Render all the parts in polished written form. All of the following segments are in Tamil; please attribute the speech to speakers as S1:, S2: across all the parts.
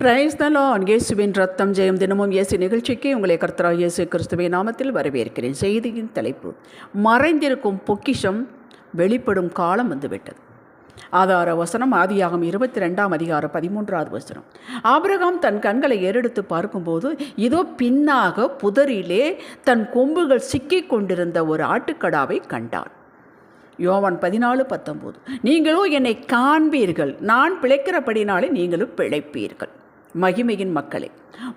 S1: Praise the Lord. இயேசுவின் ரத்தம் ஜெயம். தினமும் இயேசு நிகழ்ச்சிக்கு உங்களை கர்த்தராகிய இயேசு கிறிஸ்துவின் நாமத்தில் வரவேற்கிறேன். செய்தியின் தலைப்பு, மறைந்திருக்கும் பொக்கிஷம் வெளிப்படும் காலம் வந்துவிட்டது. ஆதார வசனம் ஆதியாகமம் 22ஆம் அதிகாரம் 13வது வசனம். ஆபிரகாம் தன் கண்களை ஏறெடுத்து பார்க்கும்போது இதோ பின்னாக புதரிலே தன் கொம்புகள் சிக்கிக் கொண்டிருந்த ஒரு ஆட்டுக்கடாவை கண்டான். யோவான் 14:19. நீங்களோ என்னை காண்பீர்கள், நான் பிழைக்கிறபடினாலே நீங்களும் பிழைப்பீர்கள். மகிமையின் மக்களே,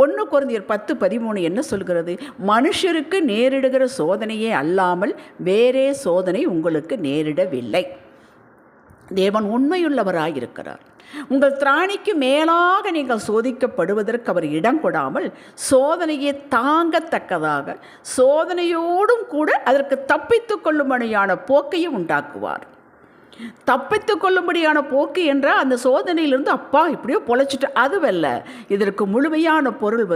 S1: 1 கொரிந்தியர் 10:13 என்ன சொல்கிறது? மனுஷருக்கு நேரிடுகிற சோதனையே அல்லாமல் வேறே சோதனை உங்களுக்கு நேரிடவில்லை. தேவன் உண்மையுள்ளவராயிருக்கிறார். உங்கள் திராணிக்கு மேலாக நீங்கள் சோதிக்கப்படுவதற்கு அவர் இடம் கொடாமல் சோதனையை தாங்கத்தக்கதாக சோதனையோடும் கூட அதற்கு தப்பித்து கொள்ளும்படியான போக்கையும் உண்டாக்குவார். தப்பித்து கொள்ளும்படியான போக்கு என்றால் அந்த சோதனையிலிருந்து அப்பா இப்படியோ பொழைச்சிட்டு அதுவல்ல. இதற்கு முழுமையான பொருள்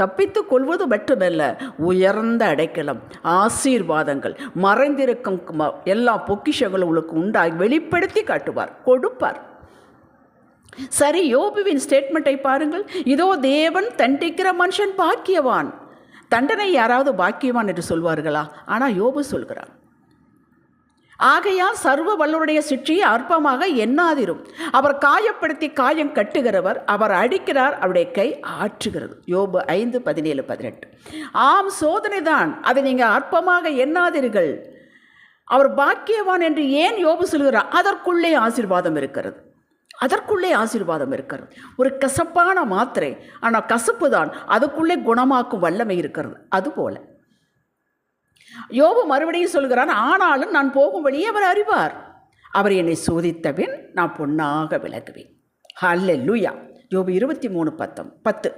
S1: தப்பித்து கொள்வது மட்டுமல்ல, உயர்ந்த அடைக்கலம், ஆசீர்வாதங்கள், மறைந்திருக்கும் எல்லா பொக்கிஷங்களும் உங்களுக்கு உண்டாகி வெளிப்படுத்தி காட்டுவார், கொடுப்பார். சரி, யோபுவின் ஸ்டேட்மெண்ட்டை பாருங்கள். இதோ தேவன் தண்டிக்கிற மனுஷன் பாக்கியவான். தண்டனை யாராவது பாக்கியவான் என்று சொல்வார்களா? ஆனால் யோபு சொல்கிறார், ஆகையால் சர்வ வல்லவருடைய சிற்றையை அற்பமாக எண்ணாதிரும். அவர் காயப்படுத்தி காயம் கட்டுகிறவர், அவர் அடிக்கிறார், அவருடைய கை ஆற்றுகிறது. யோபு 5:17-18. ஆம், சோதனை தான், அதை நீங்கள் அற்பமாக எண்ணாதீர்கள். அவர் பாக்கியவான் என்று ஏன் யோபு சொல்கிறார்? அதற்குள்ளே ஆசீர்வாதம் இருக்கிறது. அதற்குள்ளே ஆசீர்வாதம் இருக்கிறது. ஒரு கசப்பான மாத்திரை, ஆனால் கசப்பு தான், அதுக்குள்ளே குணமாக்கும் வல்லமை இருக்கிறது. அதுபோல யோபு மறுபடியும் சொல்கிறான், ஆனாலும் நான் போகும் வழியே அவர் அறிவார். அவர் என்னை சோதித்தபின் நான் பொன்னாக விளக்குவேன். ஹல்லேலூயா. யோபு 23:10.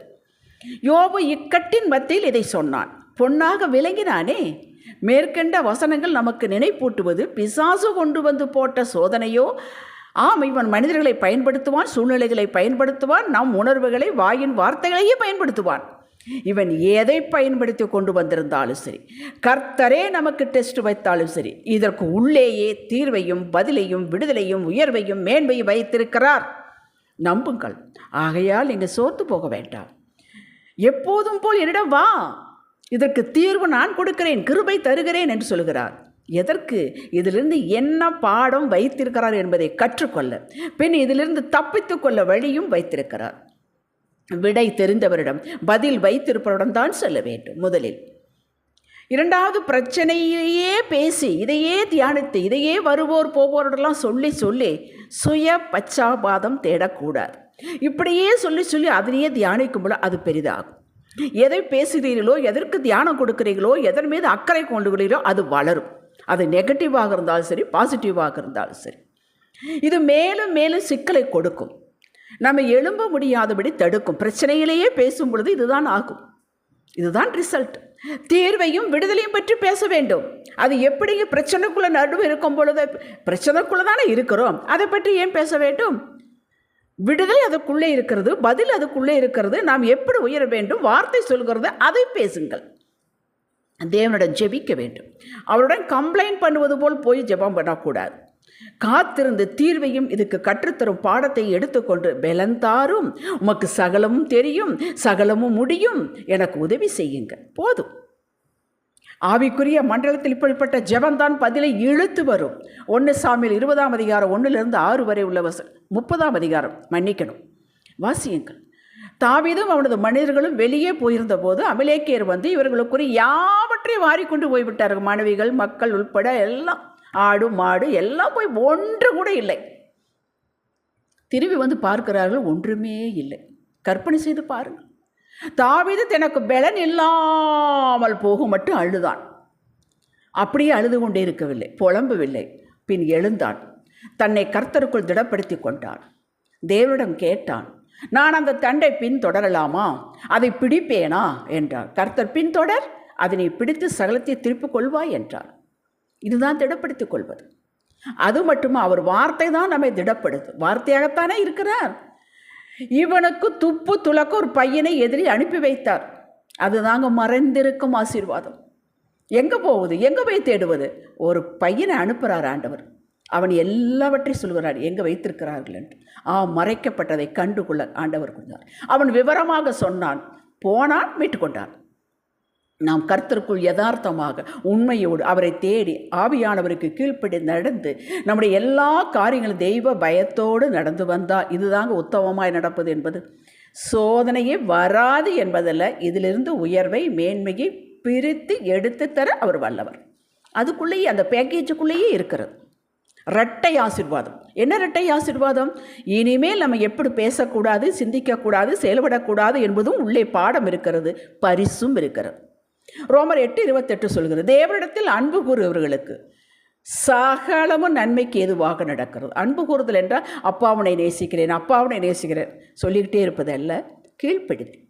S1: யோபு இக்கட்டின் மத்தியில் இதை சொன்னான், பொன்னாக விளங்கினானே. மேற்கண்ட வசனங்கள் நமக்கு நினைப்பூட்டுவது பிசாசு கொண்டு வந்து போட்ட சோதனையோ? ஆம், இவன் மனிதர்களை பயன்படுத்துவான், சூழ்நிலைகளை பயன்படுத்துவான், நம் உணர்வுகளை, வாயின் வார்த்தைகளையே பயன்படுத்துவான். இவன் எதை பயன்படுத்தி கொண்டு வந்திருந்தாலும் சரி, கர்த்தரே நமக்கு டெஸ்ட் வைத்தாலும் சரி, இதற்கு உள்ளேயே தீர்வையும் பதிலையும் விடுதலையும் உயர்வையும் மேன்மையும் வைத்திருக்கிறார். நம்புங்கள். ஆகையால் நீங்கள் சோர்ந்து போக வேண்டாம். எப்போதும் போல் என்னிடம் வா, இதற்கு தீர்வு நான் கொடுக்கிறேன், கிருபை தருகிறேன் என்று சொல்கிறார். எதற்கு? இதிலிருந்து என்ன பாடம் வைத்திருக்கிறார் என்பதை கற்றுக்கொள்ள, பின் இதிலிருந்து தப்பித்து கொள்ள வழியும் வைத்திருக்கிறார். விடை தெரிந்தவரிடம், பதில் வைத்திருப்பவரிடம் தான் செல்ல வேண்டும். முதலில். இரண்டாவது, பிரச்சனையிலேயே பேசி, இதையே தியானித்து, இதையே வருவோர் போவோரெல்லாம் சொல்லி சுய பச்சாபாதம் தேடக்கூடாது. இப்படியே சொல்லி அதனையே தியானிக்கும்போது அது பெரிதாகும். எதை பேசுகிறீர்களோ, எதற்கு தியானம் கொடுக்கிறீர்களோ, எதன் மீது அக்கறை கொண்டுகிறீர்களோ அது வளரும். அது நெகட்டிவாக இருந்தாலும் சரி, பாசிட்டிவாக இருந்தாலும் சரி. இது மேலும் மேலும் சிக்கலை கொடுக்கும், நம்ம எழும்ப முடியாதபடி தடுக்கும். பிரச்சனையிலேயே பேசும் பொழுது இதுதான் ஆகும். இதுதான் ரிசல்ட். தீர்வையும் விடுதலையும் பற்றி பேச வேண்டும். அது எப்படி? பிரச்சனைக்குள்ளே நடுவு இருக்கும் பொழுது, பிரச்சனைக்குள்ளே தானே இருக்கிறோம், அதை பற்றி ஏன் பேச வேண்டும்? விடுதலை அதுக்குள்ளே இருக்கிறது, பதில் அதுக்குள்ளே இருக்கிறது. நாம் எப்படி உயர வேண்டும்? வார்த்தை சொல்கிறது, அதை பேசுங்கள். தேவனிடம் ஜெபிக்க வேண்டும். அவருடன் கம்ப்ளைண்ட் பண்ணுவது போல் போய் ஜெபம் பண்ணக்கூடாது. காத்திருந்து தீர்வையும் இதுக்கு கற்றுத்தரும் பாடத்தை எடுத்துக்கொண்டு, பலந்தாரும், உமக்கு சகலமும் தெரியும், சகலமும் முடியும், எனக்கு உதவி செய்யுங்க, போதும். ஆவிக்குரிய மண்டலத்தில் இப்படிப்பட்ட ஜெபந்தான் பதிலை இழுத்து வரும். 1 சாமுவேல் 20ஆம் அதிகாரம் 1-6 வரை உள்ள 30ஆம் அதிகாரம் வாசியுங்கள். தாவீதும் அவனது மனிதர்களும் வெளியே போயிருந்த போது அமலேக்கியர் இவர்களுக்குரிய யாவற்றையும் வாரிக்கொண்டு போய்விட்டார்கள். மனைவிகள், மக்கள் உள்பட எல்லாம், ஆடு மாடு எல்லாம் போய் ஒன்று கூட இல்லை. திரும்பி பார்க்கிறார்கள், ஒன்றுமே இல்லை. கற்பனை செய்து பாருங்கள். தாவீது தனக்கு பலன் இல்லாமல் போகும் மட்டும் அழுதான். அப்படியே அழுது கொண்டே இருக்கவில்லை, புலம்பவில்லை. பின் எழுந்தான், தன்னை கர்த்தருக்குள் திடப்படுத்தி கொண்டான். தேவனிடம் கேட்டான், நான் அந்த தண்டை பின்தொடரலாமா? அதை பிடிப்பேனா என்றார். கர்த்தர், பின்தொடர், அதனை பிடித்து சகலத்தை திருப்பிக் கொள்வாய் என்றார். இதுதான் திடப்படுத்திக் கொள்வது. அது மட்டுமா? அவர் வார்த்தை தான் நம்மை திடப்படுத்தும். வார்த்தையாகத்தானே இருக்கிறார். இவனுக்கு துப்பு துளக்க ஒரு பையனை எதிரி அனுப்பி வைத்தார். அதுதாங்க மறைந்திருக்கும் ஆசீர்வாதம். எங்கே போவது? எங்கே போய் தேடுவது? ஒரு பையனை அனுப்புகிறார் ஆண்டவர். அவன் எல்லாவற்றையும் சொல்கிறார் எங்கே வைத்திருக்கிறார்கள் என்று. மறைக்கப்பட்டதை கண்டுகொள்ள ஆண்டவர் கொடுத்தார். அவன் விவரமாக சொன்னான், போனான், மீட்டுக்கொண்டான். நாம் கர்த்தருக்குள் யதார்த்தமாக உண்மையோடு அவரை தேடி ஆவியானவருக்கு கீழ்ப்படி நடந்து நம்முடைய எல்லா காரியங்களும் தெய்வ பயத்தோடு நடந்து வந்தால் இதுதாங்க உத்தமமாய் நடப்பது என்பது. சோதனையே வராது என்பதில் இதிலிருந்து உயர்வை மேன்மையை பிரித்து எடுத்து தர அவர் வல்லவர். அதுக்குள்ளேயே அந்த பேக்கேஜுக்குள்ளேயே இருக்கிறது இரட்டை ஆசீர்வாதம். என்ன இரட்டை ஆசீர்வாதம்? இனிமேல் நம்ம எப்படி பேசக்கூடாது, சிந்திக்கக்கூடாது, செயல்படக்கூடாது என்பதும் உள்ளே பாடம் இருக்கிறது, பரிசும் இருக்கிறது. ரோமர் 8:28 சொல்கிறது, தேவனிடத்தில் அன்பு கூறுபவர்களுக்கு சகலமும் நன்மைக்கு ஏதுவாக நடக்கிறது. அன்பு கூறுதல் என்றால் அப்பாவனை நேசிக்கிறேன், அப்பாவனை நேசிக்கிறேன் சொல்லிக்கிட்டே இருப்பதல்ல, கீழ்ப்படிதல்.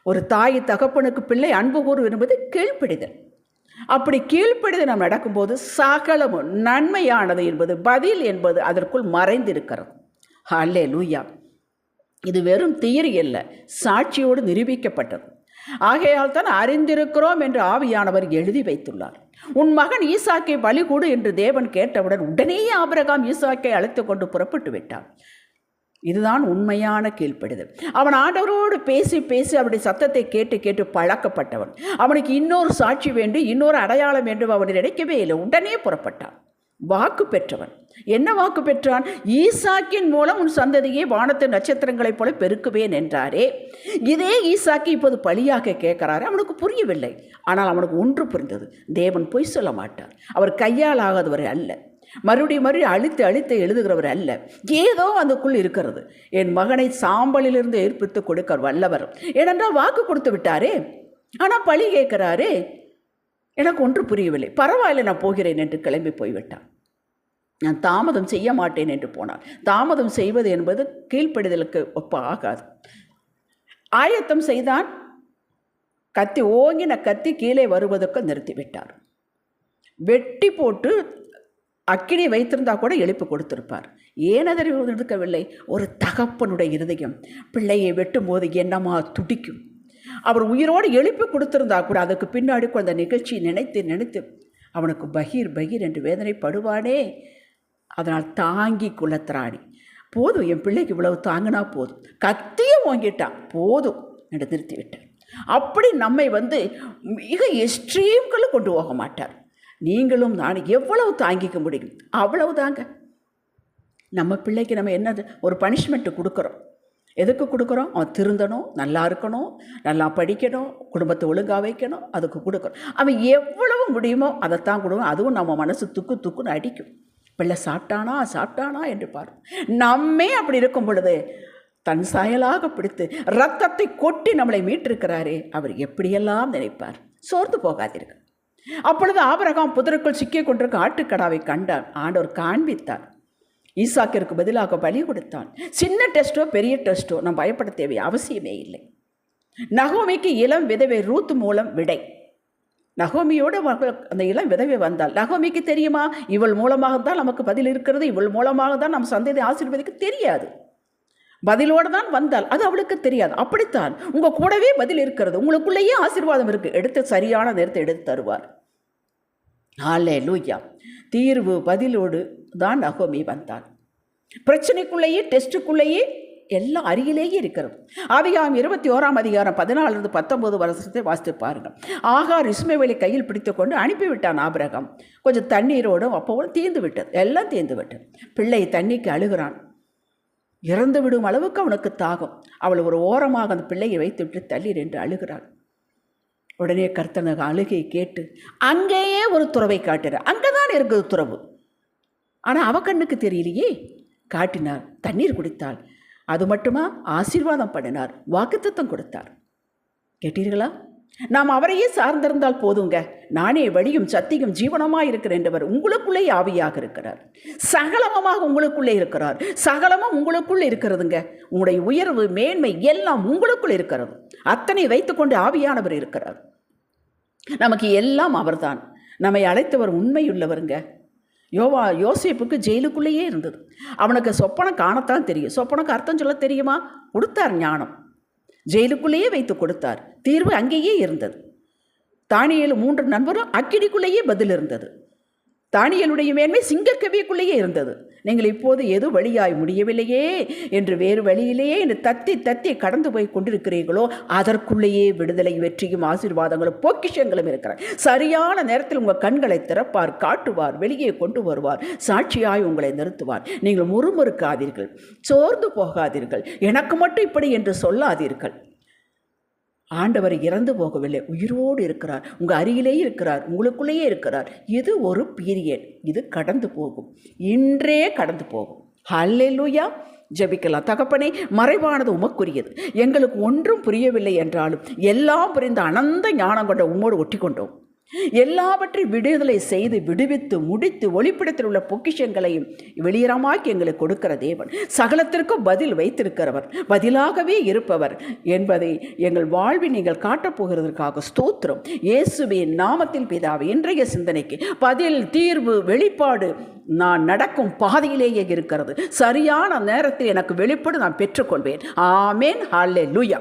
S1: ஒரு தாய் தகப்பனுக்கு பிள்ளை அன்பு கூறு என்பது கீழ்ப்படிதல். அப்படி கீழ்ப்படிதல் நாம் நடக்கும்போது சகலமும் நன்மையானது என்பது பதில் என்பது அதற்குள் மறைந்திருக்கிறது. ஹல்லேலூயா. இது வெறும் தியரி அல்ல, சாட்சியோடு நிரூபிக்கப்பட்டது. ஆகையால் தான் அறிந்திருக்கிறோம் என்று ஆவியானவர் எழுதி வைத்துள்ளார். உன் மகன் ஈசாக்கை பலி கொடு என்று தேவன் கேட்டவுடன் உடனேயே ஆபிரகாம் ஈசாக்கை அழைத்து கொண்டு புறப்பட்டு விட்டான். இதுதான் உண்மையான கீழ்ப்படிதல். அவன் ஆண்டவரோடு பேசி பேசி அவருடைய சத்தத்தை கேட்டு கேட்டு பழக்கப்பட்டவன். அவனுக்கு இன்னொரு சாட்சி வேண்டும், இன்னொரு அடையாளம் வேண்டும் அவன் நினைக்கவே இல்லை. உடனே புறப்பட்டான். வாக்கு பெற்றவன். என்ன வாக்கு பெற்றான்? ஈசாக்கின் மூலம் உன் சந்ததியை வானத்து நட்சத்திரங்களைப் போல பெருக்குவேன் என்றாரே. இதே ஈசாக்கி இப்போது பலியாக கேட்கிறாரு. அவனுக்கு புரியவில்லை. ஆனால் அவனுக்கு ஒன்று புரிந்தது, தேவன் பொய் சொல்ல மாட்டார். அவர் கையால் ஆகாதவர் அல்ல, மறுபடியும் அழித்து அழித்து எழுதுகிறவர் அல்ல. ஏதோ அதுக்குள் இருக்கிறது. என் மகனை சாம்பலிலிருந்து ஏற்பித்து கொடுக்க வல்லவர். ஏனென்றால் வாக்கு கொடுத்து விட்டாரே, ஆனால் பழி கேட்கிறாரே. எனக்கு ஒன்று புரியவில்லை. பரவாயில்லை, நான் போகிறேன் என்று கிளம்பி போய்விட்டான். நான் தாமதம் செய்ய மாட்டேன் என்று போனான். தாமதம் செய்வது என்பது கீழ்ப்படிதலுக்கு ஒப்ப ஆகாது. ஆயத்தம் செய்தான். கத்தி ஓங்கின கத்தி கீழே வருவதற்கு நிறுத்திவிட்டார். வெட்டி போட்டு அக்கினி வைத்திருந்தா கூட எழுப்பு கொடுத்திருப்பார். ஏன் அதை எடுக்கவில்லை? ஒரு தகப்பனுடைய இருதயம் பிள்ளையை வெட்டும்போது என்னமா துடிக்கும். அவர் உயிரோடு எழுப்பி கொடுத்திருந்தா கூட அதுக்கு பின்னாடி அந்த நிகழ்ச்சியை நினைத்து நினைத்து அவனுக்கு பகீர் பகீர் என்று வேதனைப்படுவானே. அதனால் தாங்கி குலத்திராடி, போதும் என் பிள்ளைக்கு இவ்வளவு தாங்கினா போதும், கத்தியும் வாங்கிட்டான் போதும் என்று நிறுத்திவிட்டார். அப்படி நம்மை மிக எக்ஸ்ட்ரீம்களும் கொண்டு போக மாட்டார். நீங்களும் நான் எவ்வளவு தாங்கிக்க முடியும் அவ்வளவு தாங்க. நம்ம பிள்ளைக்கு நம்ம என்னது ஒரு பனிஷ்மெண்ட்டு கொடுக்குறோம். எதுக்கு கொடுக்குறோம்? அவன் திருந்தணும், நல்லா இருக்கணும், நல்லா படிக்கணும், குடும்பத்தை ஒழுங்காக வைக்கணும், அதுக்கு கொடுக்குறோம். அவன் எவ்வளவு முடியுமோ அதைத்தான் கொடுக்கணும். அதுவும் நம்ம மனசு துக்குன்னு அடிக்கும். பிள்ளை சாப்பிட்டானா என்று பாருங்க. நம்மே அப்படி இருக்கும் பொழுது தன் சாயலாக பிடித்து ரத்தத்தை கொட்டி நம்மளை மீட்டிருக்கிறாரே, அவர் எப்படியெல்லாம் நினைப்பார். சோர்ந்து போகாதீர்கள். அப்பொழுது ஆபிரகாம் புதருக்குள் சிக்கி கொண்டிருக்க ஆட்டுக்கடாவை கண்டான். ஆண்டவர் காண்பித்தார். ஈசாக்கிற்கு பதிலாக பலி கொடுத்தான். சின்ன டெஸ்ட்டோ பெரிய டெஸ்ட்டோ நாம் பயப்பட தேவை அவசியமே இல்லை. நகோமிக்கு இளம் விதவை ரூத் மூலம் விடை. நகோமியோடு அந்த இளம் விதவை வந்தால் நகோமிக்கு தெரியுமா இவள் மூலமாக தான் நமக்கு பதில் இருக்கிறது, இவள் மூலமாக தான் நம் சந்ததி ஆசீர்வதிக்க தெரியாது. பதிலோடு தான் வந்தால் அது அவளுக்கு தெரியாது. அப்படித்தான் உங்கள் கூடவே பதில் இருக்கிறது, உங்களுக்குள்ளேயே ஆசீர்வாதம் இருக்குது. எடுத்து சரியான நேரத்தை எடுத்து தருவார். ஹல்லேலூயா. தீர்வு பதிலோடு தான் நகோமி வந்தாள். பிரச்சனைக்குள்ளேயே டெஸ்ட்டுக்குள்ளேயே எல்லாம் அருகிலேயே இருக்கிறது. ஆதியாகமம் 21:14-19 வருஷத்தை வாசித்து பாருங்கள். ஆகார் இஸ்மவேலை கையில் பிடித்து கொண்டு அனுப்பிவிட்டான் ஆபிரகாம். கொஞ்சம் தண்ணீரோடும் அப்போவும் தீர்ந்து விட்டது, எல்லாம் தீர்ந்து விட்டது. பிள்ளை தண்ணிக்கு அழுகிறான். இறந்து விடும் அளவுக்கு அவனுக்கு தாகம். அவள் ஒரு ஓரமாக அந்த பிள்ளையை வைத்துவிட்டு தள்ளி நின்று அழுகிறாள். உடனே கர்த்தனுக்கு அழுகை கேட்டு அங்கேயே ஒரு துறவை காட்டினார். அங்கே தான் இருக்குது துறவு, ஆனால் அவ கண்ணுக்கு தெரியலையே. காட்டினார், தண்ணீர் குடித்தாள். அது மட்டுமா, ஆசீர்வாதம் பண்ணினார், வாக்குத்தத்தம் கொடுத்தார். கேட்டீர்களா? நாம் அவரையே சார்ந்திருந்தால் போதுங்க. நானே வழியும் சத்தியும் ஜீவனமாக இருக்கிறேன் என்றவர் உங்களுக்குள்ளே ஆவியாக இருக்கிறார். சகலமாக உங்களுக்குள்ளே இருக்கிறார். சகலமும் உங்களுக்குள்ளே இருக்கிறதுங்க. உங்களுடைய உயர்வு மேன்மை எல்லாம் உங்களுக்குள் இருக்கிறது. அத்தனை வைத்துக்கொண்டு ஆவியானவர் இருக்கிறார். நமக்கு எல்லாம் அவர்தான். நம்மை அழைத்தவர் உண்மையுள்ளவருங்க. யோசேப்புக்கு ஜெயிலுக்குள்ளேயே இருந்தது. அவனுக்கு சொப்பனம் காணத்தான் தெரியும். சொப்பனுக்கு அர்த்தம் சொல்ல தெரியுமா? கொடுத்தார் ஞானம். ஜெயிலுக்குள்ளேயே வைத்து கொடுத்தார். தீர்வு அங்கேயே இருந்தது. தானியேல் 3 நண்பரும் அக்கினிக்குள்ளேயே பதில் இருந்தது. தானியேலுடைய மேன்மை சிங்கக்கவிக்குள்ளேயே இருந்தது. நீங்கள் இப்போது எது வழியாய் முடியவில்லையே என்று வேறு வழியிலேயே என்று தத்தி தத்தி கடந்து போய் கொண்டிருக்கிறீர்களோ அதற்குள்ளேயே விடுதலை, வெற்றியும் ஆசீர்வாதங்களும் பொக்கிஷங்களும் இருக்கிறார். சரியான நேரத்தில் உங்கள் கண்களை திறப்பார், காட்டுவார், வெளியே கொண்டு வருவார், சாட்சியாய் உங்களை நிறுத்துவார். நீங்கள் முறுமுறுக்காதீர்கள், சோர்ந்து போகாதீர்கள், எனக்கு மட்டும் இப்படி என்று சொல்லாதீர்கள். ஆண்டவர் இறந்து போகவில்லை, உயிரோடு இருக்கிறார், உங்கள் அருகிலேயே இருக்கிறார், உங்களுக்குள்ளேயே இருக்கிறார். இது ஒரு பீரியட், இது கடந்து போகும், இன்றே கடந்து போகும். ஹல்லேலூயா. ஜெபிக்கலாம். தகப்பனே, மறைவானது உமக்குரியது, எங்களுக்கு ஒன்றும் புரியவில்லை என்றாலும் எல்லாம் புரிந்த அனந்த ஞானம் கொண்ட உம்மோடு ஒட்டி கொண்டோம். எல்லாவற்றையும் விடுதலை செய்து விடுவித்து முடித்து ஒளிப்பிடத்தில் உள்ள பொக்கிஷங்களையும் வெளியரமாக்கி எங்களுக்கு கொடுக்கிற தேவன், சகலத்திற்கும் பதில் வைத்திருக்கிறவர், பதிலாகவே இருப்பவர் என்பதை எங்கள் வாழ்வில் நீங்கள் காட்டப்போகிறதற்காக ஸ்தோத்திரம். இயேசுவின் நாமத்தில் பிதாவே. இன்றைய சிந்தனைக்கு பதில், தீர்வு, வெளிப்பாடு நான் நடக்கும் பாதையிலேயே இருக்கிறது. சரியான நேரத்தில் எனக்கு வெளிப்பாடு நான் பெற்றுக்கொள்வேன். ஆமேன். ஹல்லேலூயா.